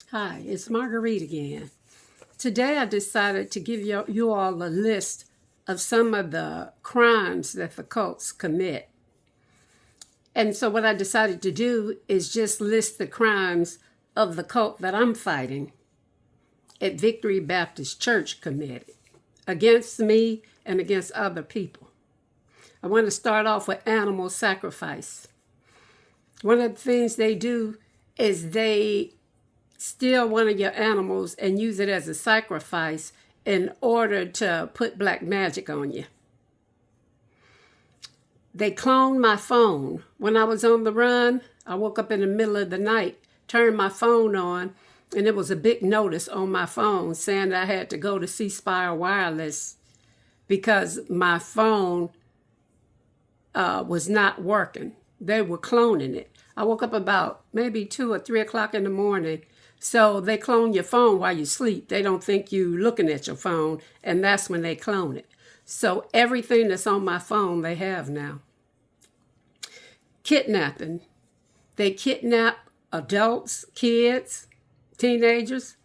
Hi, it's Marguerite again. Today I decided to give you all a list of some of the crimes that the cults commit. And so what I decided to do is just list the crimes of the cult that I'm fighting at Victory Baptist Church committed against me and against other people. I want to start off with animal sacrifice. One of the things they do is they steal one of your animals and use it as a sacrifice in order to put black magic on you. They cloned my phone. When I was on the run, I woke up in the middle of the night, turned my phone on, and it was a big notice on my phone saying that I had to go to C Spire Wireless because my phone was not working. They were cloning it. I woke up about maybe 2 or 3 o'clock in the morning. So they clone your phone while you sleep. They don't think you looking at your phone, and that's when they clone it. So everything that's on my phone, they have now. Kidnapping. They kidnap adults, kids, teenagers,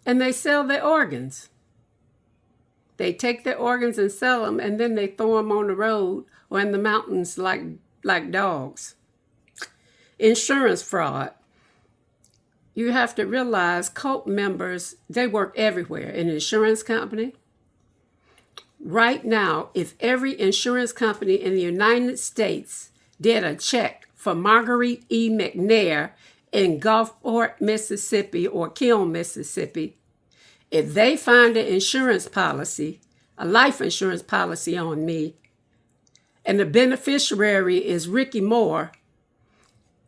and they sell their organs. They take their organs and sell them, and then they throw them on the road or in the mountains like dogs. Insurance fraud. You have to realize cult members, they work everywhere. An insurance company. Right now, if every insurance company in the United States did a check for Marguerite E. McNair in Gulfport, Mississippi, or Kiln, Mississippi, if they find an insurance policy, a life insurance policy on me, and the beneficiary is Ricky Moore,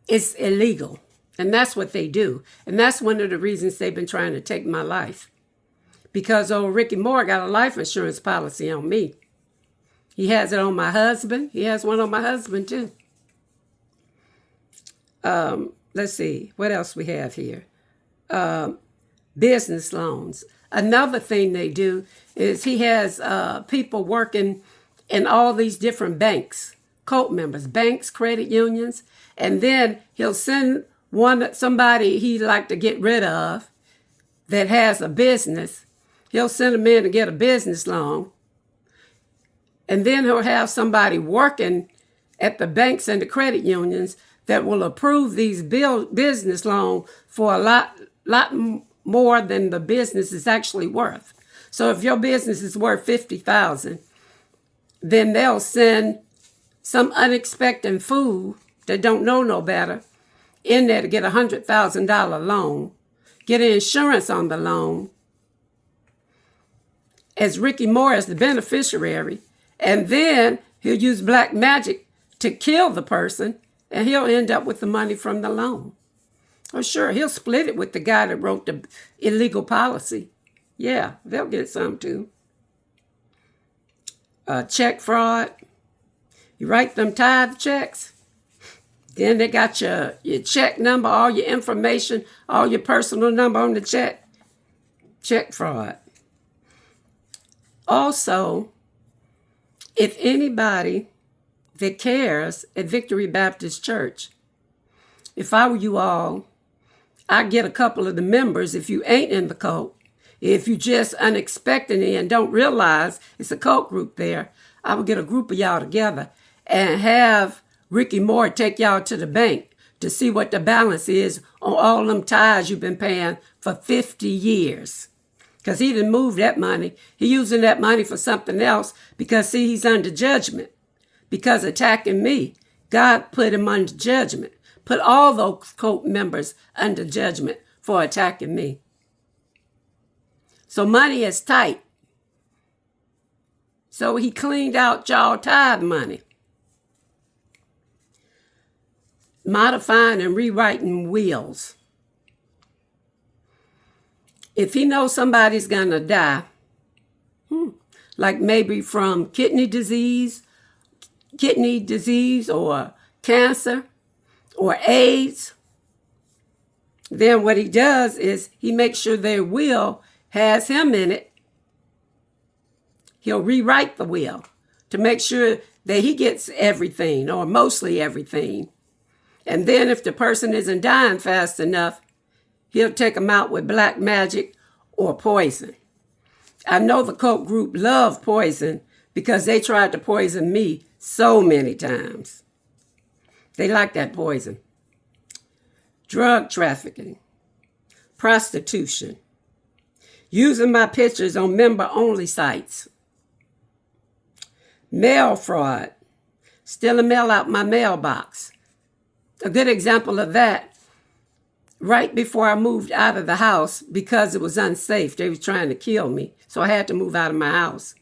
it's illegal. And that's what they do. And that's one of the reasons they've been trying to take my life. Because old Ricky Moore got a life insurance policy on me. He has it on my husband. He has one on my husband too. Let's see, what else we have here? Business loans. Another thing they do is he has people working in all these different banks, cult members, banks, credit unions, and then he'll send somebody he'd like to get rid of that has a business. He'll send them in to get a business loan. And then he'll have somebody working at the banks and the credit unions that will approve these business loans for a lot more than the business is actually worth. So if your business is worth $50,000, then they'll send some unexpected fool that don't know no better in there to get a $100,000 loan, get insurance on the loan, as Ricky Moore as the beneficiary, and then he'll use black magic to kill the person, and he'll end up with the money from the loan. Oh, sure, he'll split it with the guy that wrote the illegal policy. Yeah, they'll get some too. Check fraud. You write them tithe checks. Then they got your check number, all your information, all your personal number on the check. Check fraud. Also, if anybody that cares at Victory Baptist Church, if I were you all, I'd get a couple of the members if you ain't in the cult. If you just unexpectedly and don't realize it's a cult group there, I would get a group of y'all together and have Ricky Moore take y'all to the bank to see what the balance is on all them tithes you've been paying for 50 years. Because he didn't move that money. He using that money for something else because, see, he's under judgment. Because attacking me, God put him under judgment. Put all those cult members under judgment for attacking me. So money is tight. So he cleaned out y'all tithe money. Modifying and rewriting wills. If he knows somebody's gonna die, like maybe from kidney disease or cancer or AIDS, then what he does is he makes sure their will has him in it. He'll rewrite the will to make sure that he gets everything or mostly everything. And then if the person isn't dying fast enough, he'll take them out with black magic or poison. I know the cult group loved poison because they tried to poison me so many times. They like that poison. Drug trafficking, prostitution, using my pictures on member-only sites, mail fraud, stealing mail out my mailbox. A good example of that, right before I moved out of the house because it was unsafe. They were trying to kill me, so I had to move out of my house.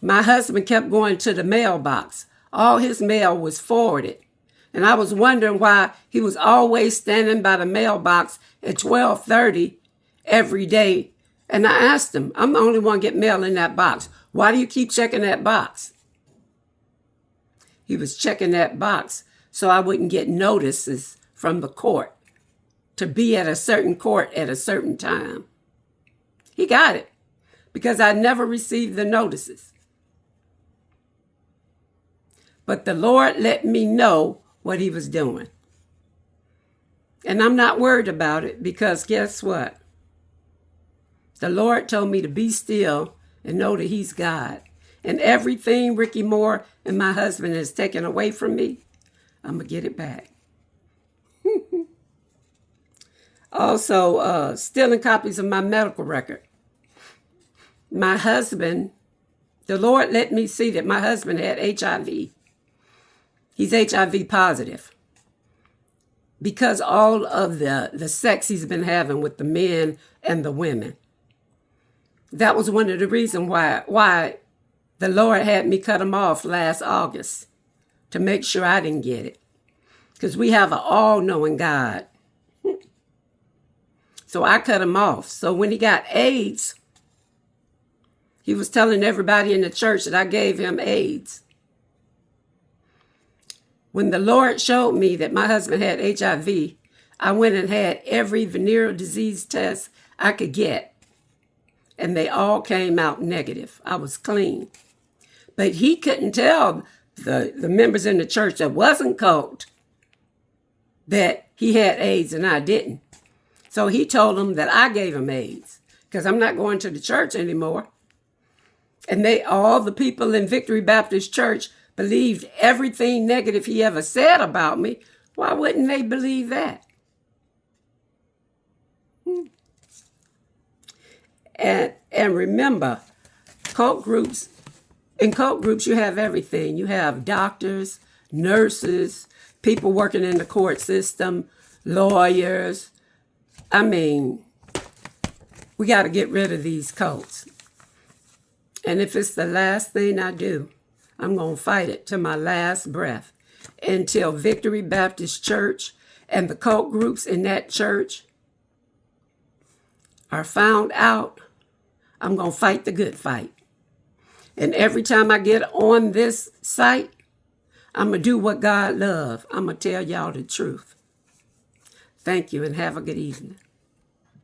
My husband kept going to the mailbox. All his mail was forwarded. And I was wondering why he was always standing by the mailbox at 12:30 every day. And I asked him, I'm the only one get mail in that box. Why do you keep checking that box? He was checking that box so I wouldn't get notices from the court to be at a certain court at a certain time. He got it because I never received the notices. But the Lord let me know what he was doing. And I'm not worried about it because guess what? The Lord told me to be still and know that he's God. And everything Ricky Moore and my husband has taken away from me, I'm going to get it back. Also, stealing copies of my medical record. My husband, the Lord let me see that my husband had HIV. He's HIV positive because all of the sex he's been having with the men and the women. That was one of the reasons why the Lord had me cut him off last August to make sure I didn't get it. Because we have an all-knowing God. So I cut him off. So when he got AIDS, he was telling everybody in the church that I gave him AIDS. When the Lord showed me that my husband had HIV, I went and had every venereal disease test I could get. And they all came out negative. I was clean. But he couldn't tell the members in the church that wasn't cult that he had AIDS and I didn't. So he told them that I gave him AIDS because I'm not going to the church anymore. And all the people in Victory Baptist Church believed everything negative he ever said about me. Why wouldn't they believe that? And remember, in cult groups, you have everything. You have doctors, nurses, people working in the court system, lawyers. I mean, we got to get rid of these cults. And if it's the last thing I do, I'm going to fight it to my last breath until Victory Baptist Church and the cult groups in that church are found out. I'm going to fight the good fight. And every time I get on this site, I'm going to do what God loves. I'm going to tell y'all the truth. Thank you and have a good evening.